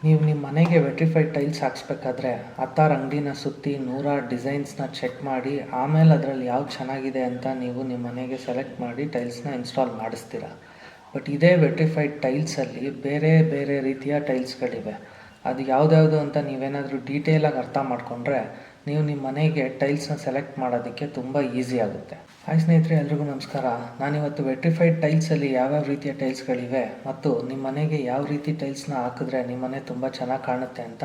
ನೀವು ನಿಮ್ಮ ಮನೆಗೆ ವೆಟ್ರಿಫೈಡ್ ಟೈಲ್ಸ್ ಹಾಕ್ಸ್ಬೇಕಾದ್ರೆ ಹತ್ತಾರು ಅಂಗಡಿನ ಸುತ್ತಿ ನೂರಾರು ಡಿಸೈನ್ಸ್ನ ಚೆಕ್ ಮಾಡಿ ಆಮೇಲೆ ಅದರಲ್ಲಿ ಯಾವ್ದು ಚೆನ್ನಾಗಿದೆ ಅಂತ ನೀವು ನಿಮ್ಮ ಮನೆಗೆ ಸೆಲೆಕ್ಟ್ ಮಾಡಿ ಟೈಲ್ಸ್ನ ಇನ್ಸ್ಟಾಲ್ ಮಾಡಿಸ್ತೀರ. ಬಟ್ ಇದೇ ವೆಟ್ರಿಫೈಡ್ ಟೈಲ್ಸಲ್ಲಿ ಬೇರೆ ಬೇರೆ ರೀತಿಯ ಟೈಲ್ಸ್ಗಳಿವೆ. ಅದು ಯಾವುದ್ಯಾವುದು ಅಂತ ನೀವೇನಾದರೂ ಡೀಟೇಲಾಗಿ ಅರ್ಥ ಮಾಡಿಕೊಂಡ್ರೆ ನೀವು ನಿಮ್ಮ ಮನೆಗೆ ಟೈಲ್ಸ್ನ ಸೆಲೆಕ್ಟ್ ಮಾಡೋದಕ್ಕೆ ತುಂಬ ಈಸಿ ಆಗುತ್ತೆ. ಹಾಯ್ ಸ್ನೇಹಿತರೆ, ಎಲ್ರಿಗೂ ನಮಸ್ಕಾರ. ನಾನಿವತ್ತು ವೆಟ್ರಿಫೈಡ್ ಟೈಲ್ಸಲ್ಲಿ ಯಾವ್ಯಾವ ರೀತಿಯ ಟೈಲ್ಸ್ಗಳಿವೆ ಮತ್ತು ನಿಮ್ಮ ಮನೆಗೆ ಯಾವ ರೀತಿ ಟೈಲ್ಸ್ನ ಹಾಕಿದ್ರೆ ನಿಮ್ಮ ಮನೆ ತುಂಬ ಚೆನ್ನಾಗಿ ಕಾಣುತ್ತೆ ಅಂತ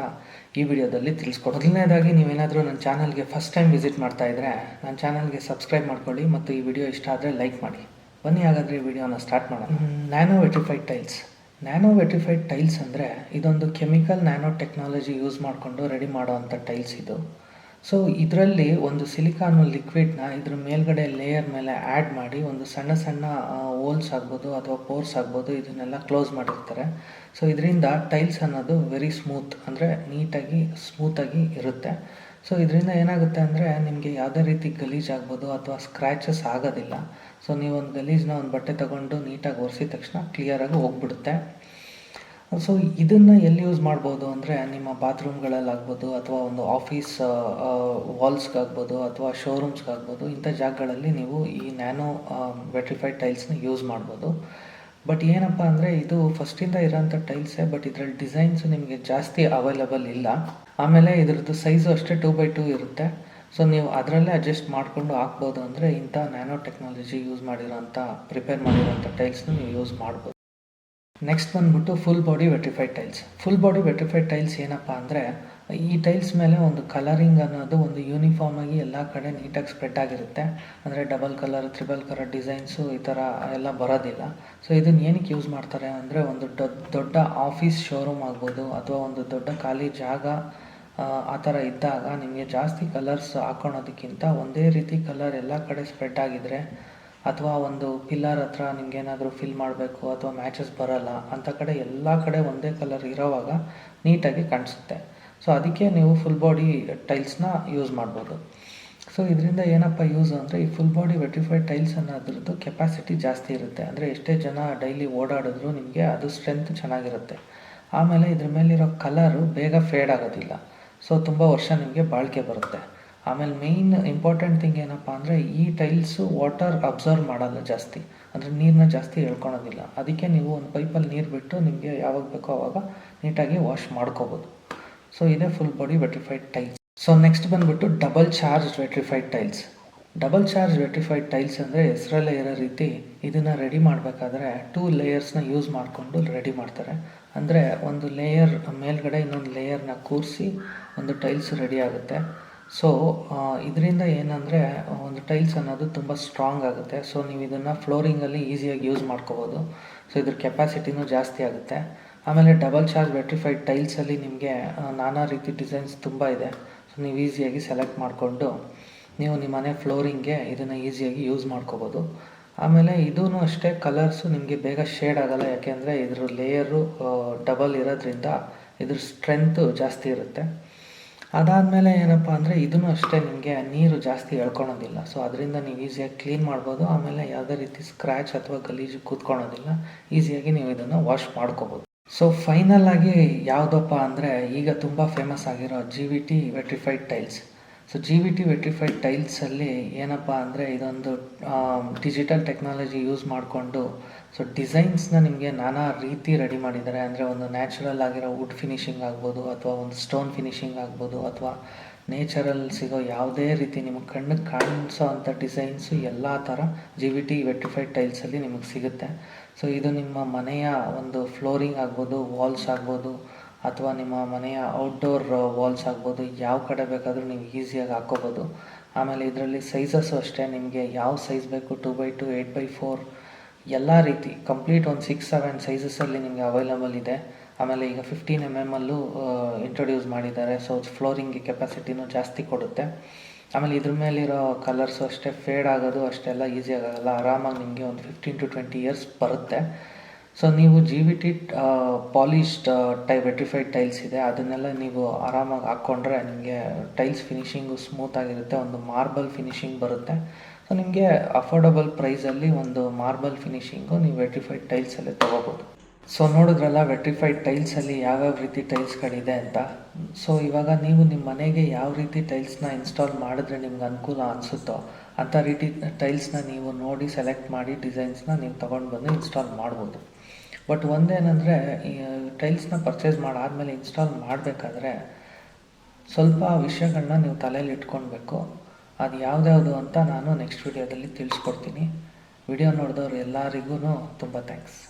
ಈ ವಿಡಿಯೋದಲ್ಲಿ ತಿಳಿಸ್ಕೊಡ್ತೀನಿ. ಮೊದಲನೇದಾಗಿ ನೀವೇನಾದರೂ ನನ್ನ ಚಾನಲ್ಗೆ ಫಸ್ಟ್ ಟೈಮ್ ವಿಸಿಟ್ ಮಾಡ್ತಾ ಇದ್ದರೆ ನನ್ನ ಚಾನಲ್ಗೆ ಸಬ್ಸ್ಕ್ರೈಬ್ ಮಾಡ್ಕೊಳ್ಳಿ ಮತ್ತು ಈ ವಿಡಿಯೋ ಇಷ್ಟ ಆದರೆ ಲೈಕ್ ಮಾಡಿ. ಬನ್ನಿ ಹಾಗಾದರೆ ಈ ವಿಡಿಯೋನ ಸ್ಟಾರ್ಟ್ ಮಾಡೋಣ. Nano vitrified tiles. Nano vitrified tiles ಅಂದರೆ ಇದೊಂದು ಕೆಮಿಕಲ್ ನ್ಯಾನೋ ಟೆಕ್ನಾಲಜಿ ಯೂಸ್ ಮಾಡಿಕೊಂಡು ರೆಡಿ ಮಾಡೋವಂಥ ಟೈಲ್ಸ್ ಇದು. ಸೊ ಇದರಲ್ಲಿ ಒಂದು ಸಿಲಿಕಾನ್ ಲಿಕ್ವಿಡ್ನ ಇದ್ರ ಮೇಲ್ಗಡೆ ಲೇಯರ್ ಮೇಲೆ ಆ್ಯಡ್ ಮಾಡಿ ಒಂದು ಸಣ್ಣ ಸಣ್ಣ ಹೋಲ್ಸ್ ಆಗ್ಬೋದು ಅಥವಾ ಪೋರ್ಸ್ ಆಗ್ಬೋದು, ಇದನ್ನೆಲ್ಲ ಕ್ಲೋಸ್ ಮಾಡಿರ್ತಾರೆ. ಸೊ ಇದರಿಂದ ಟೈಲ್ಸ್ ಅನ್ನೋದು ವೆರಿ ಸ್ಮೂತ್, ಅಂದರೆ ನೀಟಾಗಿ ಸ್ಮೂತಾಗಿ ಇರುತ್ತೆ. ಸೊ ಇದರಿಂದ ಏನಾಗುತ್ತೆ ಅಂದರೆ ನಿಮಗೆ ಯಾವುದೇ ರೀತಿ ಗಲೀಜ್ ಆಗ್ಬೋದು ಅಥವಾ ಸ್ಕ್ರ್ಯಾಚಸ್ ಆಗೋದಿಲ್ಲ. ಸೊ ನೀವು ಒಂದು ಗಲೀಜನ್ನ ಒಂದು ಬಟ್ಟೆ ತೊಗೊಂಡು ನೀಟಾಗಿ ಒರೆಸಿದ ತಕ್ಷಣ ಕ್ಲಿಯರಾಗಿ ಹೋಗ್ಬಿಡುತ್ತೆ. ಸೊ ಇದನ್ನು ಎಲ್ಲಿ ಯೂಸ್ ಮಾಡ್ಬೋದು ಅಂದರೆ ನಿಮ್ಮ ಬಾತ್ರೂಮ್ಗಳಲ್ಲಾಗ್ಬೋದು ಅಥವಾ ಒಂದು ಆಫೀಸ್ ವಾಲ್ಸ್ಗಾಗ್ಬೋದು ಅಥವಾ ಶೋರೂಮ್ಸ್ಗಾಗ್ಬೋದು, ಇಂಥ ಜಾಗಗಳಲ್ಲಿ ನೀವು ಈ ನ್ಯಾನೋ ವೆಟ್ರಿಫೈಡ್ ಟೈಲ್ಸ್ನ ಯೂಸ್ ಮಾಡ್ಬೋದು. ಬಟ್ ಏನಪ್ಪ ಅಂದರೆ ಇದು ಫಸ್ಟಿಂದ ಇರೋಂಥ ಟೈಲ್ಸೇ, ಬಟ್ ಇದರಲ್ಲಿ ಡಿಸೈನ್ಸು ನಿಮಗೆ ಜಾಸ್ತಿ ಅವೈಲಬಲ್ ಇಲ್ಲ. ಆಮೇಲೆ ಇದ್ರದ್ದು ಸೈಜು ಅಷ್ಟೇ 2x2 ಇರುತ್ತೆ. ಸೊ ನೀವು ಅದರಲ್ಲೇ ಅಡ್ಜಸ್ಟ್ ಮಾಡಿಕೊಂಡು ಹಾಕ್ಬೋದು. ಅಂದರೆ ಇಂಥ ನ್ಯಾನೋ ಟೆಕ್ನಾಲಜಿ ಯೂಸ್ ಮಾಡಿರೋಂಥ ಪ್ರಿಪೇರ್ ಮಾಡಿರೋಂಥ ಟೈಲ್ಸ್ನ ನೀವು ಯೂಸ್ ಮಾಡ್ಬೋದು. ನೆಕ್ಸ್ಟ್ ಬಂದ್ಬಿಟ್ಟು full body vitrified tiles. Full body vitrified tiles ಏನಪ್ಪ ಅಂದರೆ ಈ ಟೈಲ್ಸ್ ಮೇಲೆ ಒಂದು ಕಲರಿಂಗ್ ಅನ್ನೋದು ಒಂದು ಯೂನಿಫಾರ್ಮಾಗಿ ಎಲ್ಲ ಕಡೆ ನೀಟಾಗಿ ಸ್ಪ್ರೆಡ್ ಆಗಿರುತ್ತೆ. ಅಂದರೆ double colour, triple colour designs ಈ ಥರ ಎಲ್ಲ ಬರೋದಿಲ್ಲ. ಸೊ ಇದನ್ನು ಏನಕ್ಕೆ ಯೂಸ್ ಮಾಡ್ತಾರೆ ಅಂದರೆ ಒಂದು ದೊಡ್ಡ ಆಫೀಸ್ ಶೋರೂಮ್ ಆಗ್ಬೋದು ಅಥವಾ ಒಂದು ದೊಡ್ಡ ಖಾಲಿ ಜಾಗ ಆ ಥರ ಇದ್ದಾಗ ನಿಮಗೆ ಜಾಸ್ತಿ ಕಲರ್ಸ್ ಹಾಕೊಳೋದಕ್ಕಿಂತ ಒಂದೇ ರೀತಿ ಕಲರ್ ಎಲ್ಲ ಕಡೆ ಸ್ಪ್ರೆಡ್ ಆಗಿದ್ರೆ, ಅಥವಾ ಒಂದು ಪಿಲ್ಲರ್ ಹತ್ರ ನಿಮಗೇನಾದರೂ ಫಿಲ್ ಮಾಡಬೇಕು ಅಥವಾ ಮ್ಯಾಚಸ್ ಬರೋಲ್ಲ ಅಂಥ ಕಡೆ ಎಲ್ಲ ಕಡೆ ಒಂದೇ ಕಲರ್ ಇರೋವಾಗ ನೀಟಾಗಿ ಕಾಣಿಸುತ್ತೆ. ಸೊ ಅದಕ್ಕೆ ನೀವು ಫುಲ್ ಬಾಡಿ ಟೈಲ್ಸ್ನ ಯೂಸ್ ಮಾಡ್ಬೋದು. ಸೊ ಇದರಿಂದ ಏನಪ್ಪ ಯೂಸ್ ಅಂದರೆ ಈ ಫುಲ್ ಬಾಡಿ ವೆಟ್ರಿಫೈಡ್ ಟೈಲ್ಸ್ ಅನ್ನೋದ್ರದ್ದು ಕೆಪಾಸಿಟಿ ಜಾಸ್ತಿ ಇರುತ್ತೆ. ಅಂದರೆ ಎಷ್ಟೇ ಜನ ಡೈಲಿ ಓಡಾಡಿದ್ರು ನಿಮಗೆ ಅದು ಸ್ಟ್ರೆಂತ್ ಚೆನ್ನಾಗಿರುತ್ತೆ. ಆಮೇಲೆ ಇದ್ರ ಮೇಲಿರೋ ಕಲರು ಬೇಗ ಫೇಡ್ ಆಗೋದಿಲ್ಲ. ಸೊ ತುಂಬ ವರ್ಷ ನಿಮಗೆ ಬಾಳಿಕೆ ಬರುತ್ತೆ. ಆಮೇಲೆ ಮೇಯ್ನ್ ಇಂಪಾರ್ಟೆಂಟ್ ಥಿಂಗ್ ಏನಪ್ಪ ಅಂದರೆ ಈ ಟೈಲ್ಸು ವಾಟರ್ ಅಬ್ಸರ್ವ್ ಮಾಡಲ್ಲ ಜಾಸ್ತಿ, ಅಂದರೆ ನೀರನ್ನ ಜಾಸ್ತಿ ಎಳ್ಕೊಳೋದಿಲ್ಲ. ಅದಕ್ಕೆ ನೀವು ಒಂದು ಪೈಪಲ್ಲಿ ನೀರು ಬಿಟ್ಟು ನಿಮಗೆ ಯಾವಾಗ ಬೇಕೋ ಆವಾಗ ನೀಟಾಗಿ ವಾಶ್ ಮಾಡ್ಕೋಬೋದು. ಸೊ ಇದೇ full body vitrified tiles. So next ಬಂದುಬಿಟ್ಟು double charge vitrified tiles. Double charge vitrified tiles ಅಂದರೆ ಹೆಸರಲ್ಲೇ ಇರೋ ರೀತಿ ಇದನ್ನು ರೆಡಿ ಮಾಡಬೇಕಾದ್ರೆ 2 ಲೇಯರ್ಸ್ನ ಯೂಸ್ ಮಾಡಿಕೊಂಡು ರೆಡಿ ಮಾಡ್ತಾರೆ. ಅಂದರೆ ಒಂದು ಲೇಯರ್ ಮೇಲ್ಗಡೆ ಇನ್ನೊಂದು ಲೇಯರ್ನ ಕೂರಿಸಿ ಒಂದು ಟೈಲ್ಸ್ ರೆಡಿ ಆಗುತ್ತೆ. ಸೊ ಇದರಿಂದ ಏನಂದರೆ ಒಂದು ಟೈಲ್ಸ್ ಅನ್ನೋದು ತುಂಬ ಸ್ಟ್ರಾಂಗ್ ಆಗುತ್ತೆ. ಸೊ ನೀವು ಇದನ್ನು ಫ್ಲೋರಿಂಗಲ್ಲಿ ಈಸಿಯಾಗಿ ಯೂಸ್ ಮಾಡ್ಕೋಬೋದು. ಸೊ ಇದ್ರ ಕೆಪಾಸಿಟಿನೂ ಜಾಸ್ತಿ ಆಗುತ್ತೆ. ಆಮೇಲೆ ಡಬಲ್ ಚಾರ್ಜ್ ವೆಟ್ರಿಫೈಡ್ ಟೈಲ್ಸಲ್ಲಿ ನಿಮಗೆ ನಾನಾ ರೀತಿ ಡಿಸೈನ್ಸ್ ತುಂಬ ಇದೆ. ಸೊ ನೀವು ಈಸಿಯಾಗಿ ಸೆಲೆಕ್ಟ್ ಮಾಡಿಕೊಂಡು ನೀವು ನಿಮ್ಮ ಮನೆ ಫ್ಲೋರಿಂಗ್ಗೆ ಇದನ್ನು ಈಸಿಯಾಗಿ ಯೂಸ್ ಮಾಡ್ಕೋಬೋದು. ಆಮೇಲೆ ಇದೂ ಅಷ್ಟೇ ಕಲರ್ಸು ನಿಮಗೆ ಬೇಗ ಶೇಡ್ ಆಗೋಲ್ಲ, ಯಾಕೆಂದರೆ ಇದ್ರ ಲೇಯರು ಡಬಲ್ ಇರೋದ್ರಿಂದ ಇದ್ರ ಸ್ಟ್ರೆಂತು ಜಾಸ್ತಿ ಇರುತ್ತೆ. ಅದಾದಮೇಲೆ ಏನಪ್ಪ ಅಂದರೆ ಇದೂ ಅಷ್ಟೇ ನಿಮಗೆ ನೀರು ಜಾಸ್ತಿ ಎಳ್ಕೊಳೋದಿಲ್ಲ. ಸೊ ಅದರಿಂದ ನೀವು ಈಸಿಯಾಗಿ ಕ್ಲೀನ್ ಮಾಡ್ಬೋದು. ಆಮೇಲೆ ಯಾವುದೇ ರೀತಿ ಸ್ಕ್ರ್ಯಾಚ್ ಅಥವಾ ಗಲೀಜು ಕೂತ್ಕೊಳೋದಿಲ್ಲ. ಈಸಿಯಾಗಿ ನೀವು ಇದನ್ನು ವಾಶ್ ಮಾಡ್ಕೋಬೋದು. ಸೊ ಫೈನಲ್ ಆಗಿ ಯಾವುದಪ್ಪ ಅಂದರೆ ಈಗ ತುಂಬ ಫೇಮಸ್ ಆಗಿರೋ GVT vitrified tiles. So GVT vitrified ಟೈಲ್ಸಲ್ಲಿ ಏನಪ್ಪ ಅಂದರೆ ಇದೊಂದು ಡಿಜಿಟಲ್ ಟೆಕ್ನಾಲಜಿ ಯೂಸ್ ಮಾಡಿಕೊಂಡು ಸೊ ಡಿಸೈನ್ಸ್ನ ನಿಮಗೆ ನಾನಾ ರೀತಿ ರೆಡಿ ಮಾಡಿದ್ದಾರೆ. ಅಂದರೆ ಒಂದು ನ್ಯಾಚುರಲ್ ಆಗಿರೋ ವುಡ್ ಫಿನಿಶಿಂಗ್ ಆಗ್ಬೋದು ಅಥವಾ ಒಂದು ಸ್ಟೋನ್ ಫಿನಿಶಿಂಗ್ ಆಗ್ಬೋದು ಅಥವಾ ನೇಚರಲ್ಲಿ ಸಿಗೋ ಯಾವುದೇ ರೀತಿ ನಿಮಗೆ ಕಣ್ಣಿಗೆ ಕಾಣಿಸೋ ಅಂಥ ಡಿಸೈನ್ಸು ಎಲ್ಲ ಥರ GVT ವೆಟ್ರಿಫೈಡ್ ಟೈಲ್ಸಲ್ಲಿ ನಿಮಗೆ ಸಿಗುತ್ತೆ. ಸೊ ಇದು ನಿಮ್ಮ ಮನೆಯ ಒಂದು ಫ್ಲೋರಿಂಗ್ ಆಗ್ಬೋದು, ವಾಲ್ಸ್ ಆಗ್ಬೋದು ಅಥವಾ ನಿಮ್ಮ ಮನೆಯ ಔಟ್ಡೋರ್ ವಾಲ್ಸ್ ಆಗ್ಬೋದು, ಯಾವ ಕಡೆ ಬೇಕಾದರೂ ನೀವು ಈಸಿಯಾಗಿ ಹಾಕ್ಕೋಬೋದು. ಆಮೇಲೆ ಇದರಲ್ಲಿ ಸೈಜಸ್ಸು ಅಷ್ಟೇ, ನಿಮಗೆ ಯಾವ ಸೈಜ್ ಬೇಕು 2x2, 8x4 ಎಲ್ಲ ರೀತಿ ಕಂಪ್ಲೀಟ್ ಒಂದು 6-7 ಸೈಜಸ್ಸಲ್ಲಿ ನಿಮಗೆ ಅವೈಲಬಲ್ ಇದೆ. ಆಮೇಲೆ ಈಗ 15 mm ಇಂಟ್ರೊಡ್ಯೂಸ್ ಮಾಡಿದ್ದಾರೆ. ಸೊ ಫ್ಲೋರಿಂಗ್ಗೆ ಕೆಪಾಸಿಟಿನೂ ಜಾಸ್ತಿ ಕೊಡುತ್ತೆ. ಆಮೇಲೆ ಇದ್ರ ಮೇಲಿರೋ ಕಲರ್ಸು ಅಷ್ಟೇ ಫೇಡ್ ಆಗೋದು ಅಷ್ಟೆಲ್ಲ ಈಸಿಯಾಗಿ ಆಗೋಲ್ಲ. ಆರಾಮಾಗಿ ನಿಮಗೆ ಒಂದು 15 to 20 years ಬರುತ್ತೆ. ಸೊ ನೀವು GVT ಪಾಲಿಶ್ಡ್ ವೆಟ್ರಿಫೈಡ್ ಟೈಲ್ಸ್ ಇದೆ, ಅದನ್ನೆಲ್ಲ ನೀವು ಆರಾಮಾಗಿ ಹಾಕ್ಕೊಂಡ್ರೆ ನಿಮಗೆ ಟೈಲ್ಸ್ ಫಿನಿಶಿಂಗು ಸ್ಮೂತಾಗಿರುತ್ತೆ. ಒಂದು ಮಾರ್ಬಲ್ ಫಿನಿಶಿಂಗ್ ಬರುತ್ತೆ. ಸೊ ನಿಮಗೆ ಅಫೋರ್ಡಬಲ್ ಪ್ರೈಸಲ್ಲಿ ಒಂದು ಮಾರ್ಬಲ್ ಫಿನಿಶಿಂಗು ನೀವು ವೆಟ್ರಿಫೈಡ್ ಟೈಲ್ಸಲ್ಲೇ ತೊಗೋಬೋದು. ಸೊ ನೋಡಿದ್ರಲ್ಲ ವೆಟ್ರಿಫೈಡ್ ಟೈಲ್ಸಲ್ಲಿ ಯಾವ್ಯಾವ ರೀತಿ ಟೈಲ್ಸ್ಗಳಿದೆ ಅಂತ. ಸೊ ಇವಾಗ ನೀವು ನಿಮ್ಮ ಮನೆಗೆ ಯಾವ ರೀತಿ ಟೈಲ್ಸ್ನ ಇನ್ಸ್ಟಾಲ್ ಮಾಡಿದ್ರೆ ನಿಮ್ಗೆ ಅನುಕೂಲ ಅನಿಸುತ್ತೋ ಅಂಥ ರೀತಿ ಟೈಲ್ಸ್ನ ನೀವು ನೋಡಿ ಸೆಲೆಕ್ಟ್ ಮಾಡಿ ಡಿಸೈನ್ಸ್ನ ನೀವು ತೊಗೊಂಡು ಬಂದು ಇನ್ಸ್ಟಾಲ್ ಮಾಡ್ಬೋದು. ಬಟ್ ಒಂದೇನೆಂದರೆ ಈ ಟೈಲ್ಸ್ನ ಪರ್ಚೇಸ್ ಮಾಡಾದಮೇಲೆ ಇನ್ಸ್ಟಾಲ್ ಮಾಡಬೇಕಾದ್ರೆ ಸ್ವಲ್ಪ ವಿಷಯಗಳನ್ನ ನೀವು ತಲೆಯಲ್ಲಿ ಇಟ್ಕೊಳ್ಬೇಕು. ಅದು ಯಾವ್ದ್ಯಾವುದು ಅಂತ ನಾನು ನೆಕ್ಸ್ಟ್ ವಿಡಿಯೋದಲ್ಲಿ ತಿಳಿಸ್ಕೊಡ್ತೀನಿ. ವಿಡಿಯೋ ನೋಡಿದವ್ರು ಎಲ್ಲರಿಗೂ ತುಂಬ ಥ್ಯಾಂಕ್ಸ್.